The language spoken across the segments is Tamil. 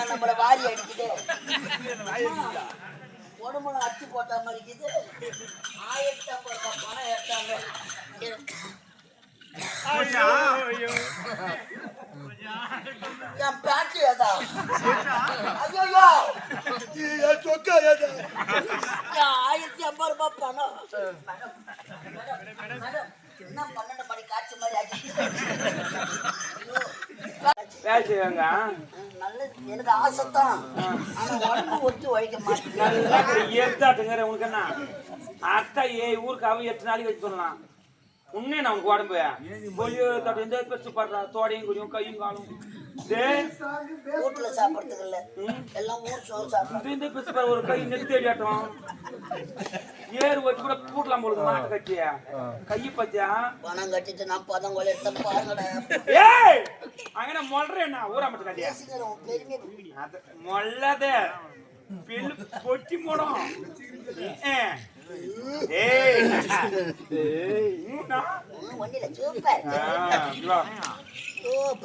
நம்மள வாரி அடிக்குது உடம்புல அச்சு போட்ட மாதிரி இருக்குது 1050 ரூபாய் பணம் எடுத்தாங்க என் பேட்டு ஏதா ஐயோ சொக்கா ஏதா 1050 ரூபாய் பணம் என்ன 12 மணி காட்சி மாதிரி ஆச்சு எனக்கு ஆசைத்தான் ஆனா உடம்பு ஒத்து உழைக்க மாட்டேன் உனக்கு என்ன அத்தா ஊருக்கு அவன் 8 நாளைக்கு வச்சு சொல்லலாம் உன்னே நான் உனக்கு உடம்பு பொலியோ தட்டு எந்த பெருசு பாடுறா தோடையும் குடியும் கையும் காலும் வீட்டுல சாப்பிடுறதுக்கு இல்ல எல்லாம் ஊர் சோறு சாப்பிடுறது இந்த பெருசு பாரு ஒரு கை நெத்தி தேடியாட்டம் ஏறு வச்சு கூட பூட்டலாம் போடுது மாட்டை கட்டியா கையை பத்தியா பணம் கட்டிட்டு நான் பதம் கொலை எடுத்த பாருங்கடா ஏய் அங்க மொல்றேன்னா ஊரா மட்டும் கட்டியா பெருமை மொல்லதே பில் பொட்டி போடும்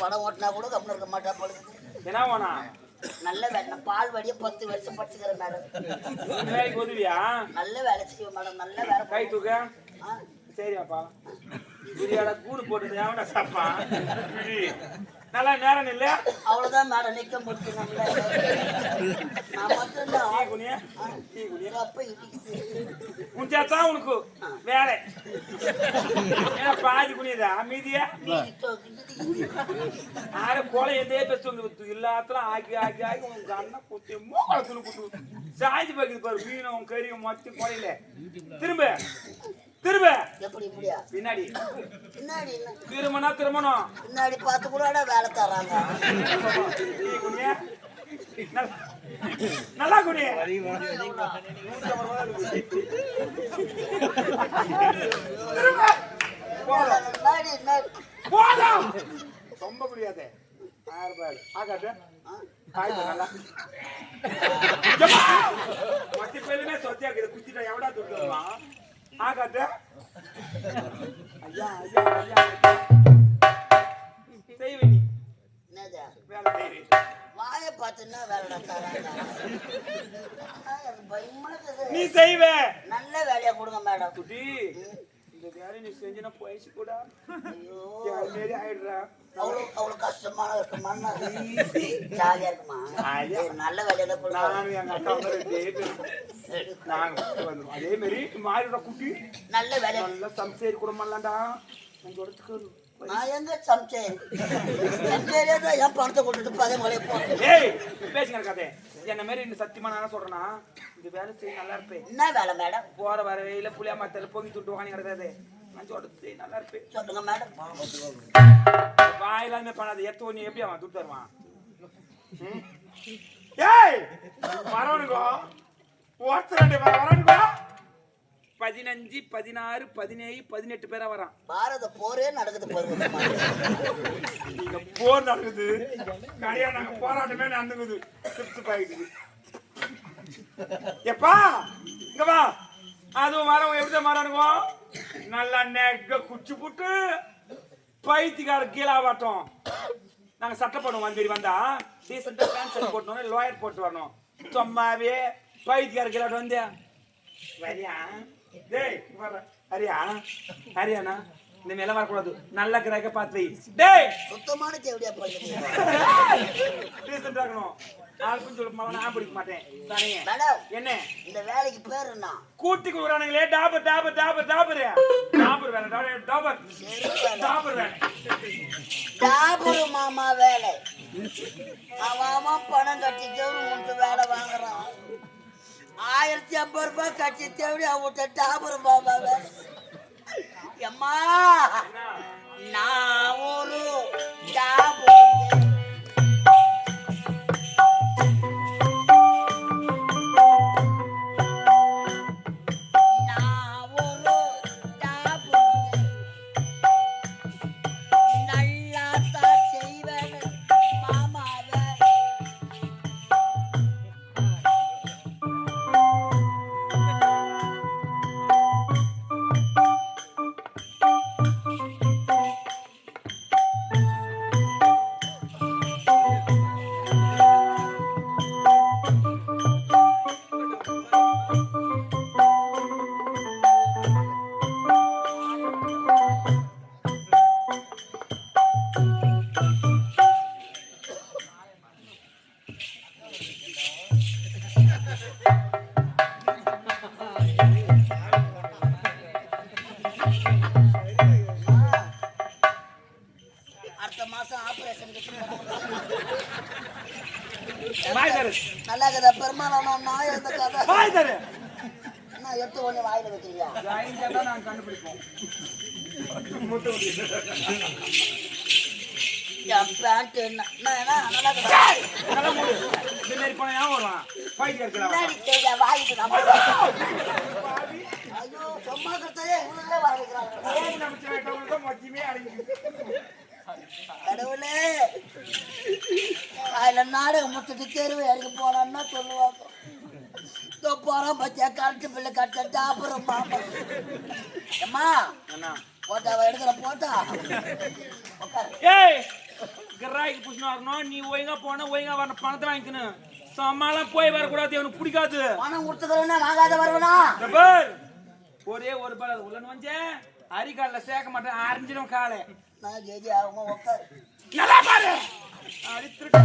படம் ஓட்டினா கூட கம்மி இருக்க மாட்டா படுது என்ன வேணா நல்ல வேலை பால் வடிய 10 வருஷம் படிச்சுக்கிறேன் மேடம் வேலைக்கு உதவியா நல்ல வேலை செய்வோம் மேடம் நல்ல வேலை கை தூக்க சரியாப்பா பிரியாட கூடு போட்டு எவன்டா சாப்பா நல்லா நேரம் இல்ல அவ்வளவுதான் மேடம் நிக்க முடியும் நான் மட்டும்தான் முஞ்சாத்தான் உனக்கு வேலை பாதி குனியதா மீதியா ஆறு கோலை எதே பெற்று எல்லாத்தெல்லாம் ஆக்கி ஆக்கி ஆக்கி உனக்கு அண்ணன் குத்தி மூளை துணி குட்டு சாய்ச்சி பாக்குது பாரு மீனும் கறியும் மொத்தம் கோலையில திரும்ப திரும்ப எப்படி இப்படியா பின்னாடி பின்னாடி திருமணம் திருமணம் பின்னாடி பார்த்து கூட வேலை தராங்க நல்லா குடி போதும் ரொம்ப முடியாது 1000 ரூபாய் ஆகாது நல்லா மத்தி பேருமே சொத்தியா குத்திட்டா எவ்வளோ துட்டு வருவான் ஆகாத ஐயா ஐயா ஐயா செய்வே நீ என்னதா வேலை செய்வே வாயை பார்த்துன்னா வேலை தராங்க நீ செய்வே நல்ல வேலையா கொடுங்க மேடம் குட்டி இந்த வேலை நீ செஞ்சினா போயிச்சு கூட ஐயோ யாரே ஆயிடுறா அவ்வளவு கஷ்டமான இருக்கு மண்ணா ஜாலியா இருக்குமா நல்ல வேலையில நானும் எங்க அக்கா அதே மாதிரி மாறிட குட்டி நல்ல வேலை நல்ல சம்சேரி குடும்பம்லாம்டா உங்க இடத்துக்கு நான் எங்க சம்சேரி தான் என் பணத்தை கொடுத்துட்டு பதே மலையை போட்டேன் ஏய் பேசுங்க இருக்காதே என்ன மாதிரி இந்த சத்தியமா நான் சொல்றேன்னா இந்த வேலை செய்ய நல்லா இருப்பேன் என்ன வேலை மேடம் போற வர வெயில புளியா மரத்துல பொங்கி துட்டு வாங்கி கிடக்காது நான் சொல்றது நல்லா இருப்பேன் சொல்லுங்க மேடம் வாயிலாமே பண்ணாது எத்தோ நீ எப்படி அவன் துட்டு தருவான் ஏய் வரவனுக்கோ ஒருத்தர் வரவனுக்கோ 15 16 17 18 பேரா வரான் பாரத போரே நடக்குது பாருங்க இங்க போர் நடக்குது கடையா நாங்க போராட்டமே நடந்துக்குது சிப்ஸ் பாயிட்டு எப்பா இங்க வா அதுவும் வரவன் எப்படி மாறானுங்கோ நல்லா நெக்க குச்சி புட்டு பைத்தியக்கார கீழாவாட்டம் நாங்க சட்டை போடுவோம் வந்தேரி வந்தா டீசெண்டா பேண்ட் ஷர்ட் போட்டோம் லோயர் போட்டு வரணும் சும்மாவே பைத்தியக்கார கீழாட்டு வந்தேன் வரியா டேய் வர ஹரியா ஹரியானா இந்த மேல வரக்கூடாது நல்ல கிராக்க பார்த்து டேய் சுத்தமான தேவடியா பண்ணுங்க டீசெண்டா இருக்கணும் ஆல்பம் சொல்ல மாட்டேன் நான் பிடிக்க மாட்டேன் சரிங்க மேடம் என்ன இந்த வேலைக்கு பேர் என்ன கூட்டி குடுறானுங்களே டாபர் டாபர் டாபர் டாபர் டாபர் வேலை டாபர் டாபர் வேலை டாபர் மாமா வேலை அவன் பணம் கட்டி தேவரு வேலை வாங்குறான் 1050 ரூபாய் கட்டி தேவடி அவட்ட டாபர் மாமா வேலை அம்மா நான் ஒரு டாபர் நல்லா இருக்குதா பெருமாள் நாய் அந்த கதை வாய் தரு என்ன எடுத்து ஒண்ணு வாயில வைக்கிறீங்க ஜாயின்டா தான் நான் கண்டுபிடிப்போம் முட்டை என் பேண்ட் என்ன நல்லா இருக்குதா நல்லா மூடு இந்த மாதிரி போனா ஏன் வருவான் பைத்தியம் இருக்கலாம் முன்னாடி தெரியா வாயிட்டு நம்ம ஐயோ சும்மா கத்தாலே இவங்களே வாங்கிக்கிறாங்க ஓம் நமச்சிவாய கடவுளுக்கு மத்தியமே அடங்கி கடவுளே அதுல நாடகம் முடிச்சுட்டு தெருவு இறங்கி போனான்னா சொல்லுவாங்க போறோம் பத்தியா கரெக்ட் பில்லு கட்ட அப்புறம் மாமா அம்மா போட்டா எடுக்கிற போட்டா ஏய் கிராய்க்கு புஷ்ணு வரணும் நீ ஒழுங்கா போனா ஒழுங்கா வரணும் பணத்தை வாங்கிக்கணும் சம்மாலாம் போய் வரக்கூடாது எனக்கு பிடிக்காது பணம் கொடுத்துக்கிறவனா வாங்காத வருவனா ஒரே ஒரு பால் அது உள்ளன்னு வந்தேன் அரிகாலில் சேர்க்க மாட்டேன் அரைஞ்சிடும் காலை நான் ஜெயிஜி ஆகுமா உட்காரு நல்லா பாரு அடி திருட்ட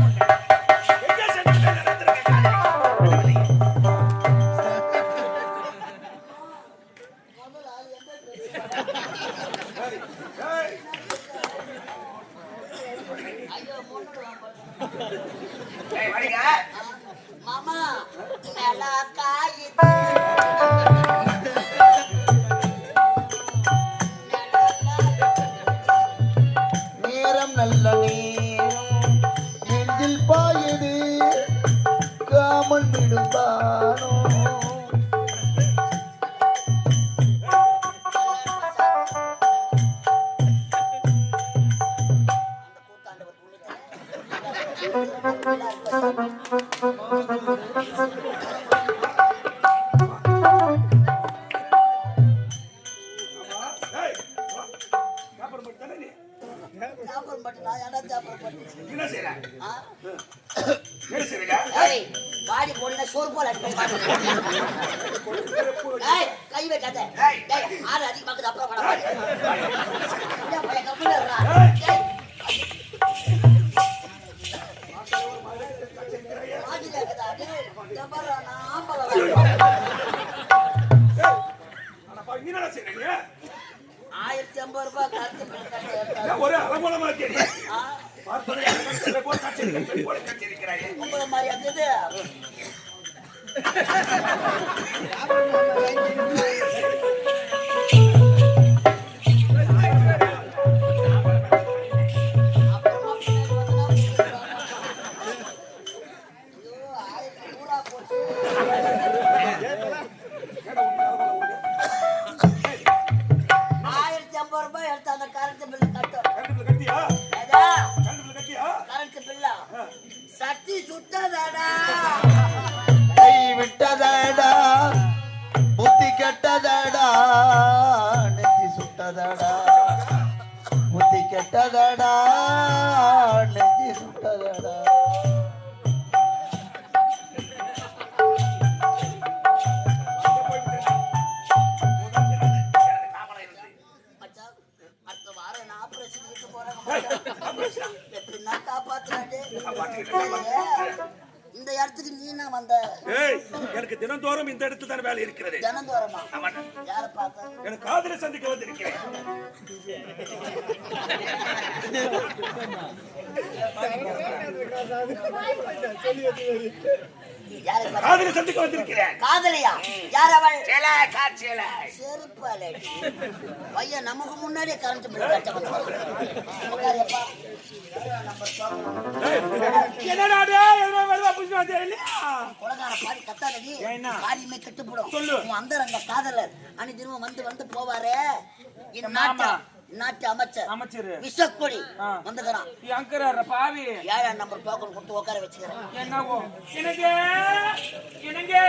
மாமா நல்லா காய் நேரம் நல்ல நேரம் நெஞ்சில் பாயுது காமல் விடுப்பானோ வாடி போடுங்க சோறு போல கை வைக்காத ஆறு அதிகமாக்குது அப்புறம் ₹1050 கருத்து ஒரு அலங்கோலமா உங்களை மாதிரி இருந்தது ₹1050 எடுத்த அந்த கரண்ட் பில்லு கட்டும் கரண்ட் பில்லா சக்தி சுட்டதாடா கை விட்டதடா புத்தி கெட்டதடா நெஞ்சி சுட்டதடா புத்தி கெட்டதடா நெஞ்சி சுட்டதடா அடுத்த வாரம் நான் ஆபரேஷன் போறேன் எப்படின்னா காப்பாத்துறாரு இந்த இடத்துக்கு நீ என்ன வந்த எனக்கு தினந்தோறும் இந்த இடத்துல தான் வேலை இருக்கிறது தினந்தோறமா யார பார்த்த எனக்கு காதலை சந்திக்க வந்திருக்கிறேன் காதலை சந்திக்க வந்திருக்கிறேன் காதலியா யார் அவள் செருப்பாலே பையன் நமக்கு முன்னாடியே கரண்ட் பில் கட்ட வந்தாரு என்னடா வருவா புஷ்பா தெரியலையா கொலகார பாடி கத்தாதடி காரியமே கெட்டுப்படும் சொல்லு உன் அந்தரங்க காதலர் அனி தினமும் வந்து போவாரே நாட்டு அமைச்சர் விஷக்கொடி வந்துக்கிறான் அங்கற பாவி 7ஆம் நம்பர் டோக்கன் கொடுத்து உட்கார வச்சுக்கிறேன் என்னவோ என்னங்க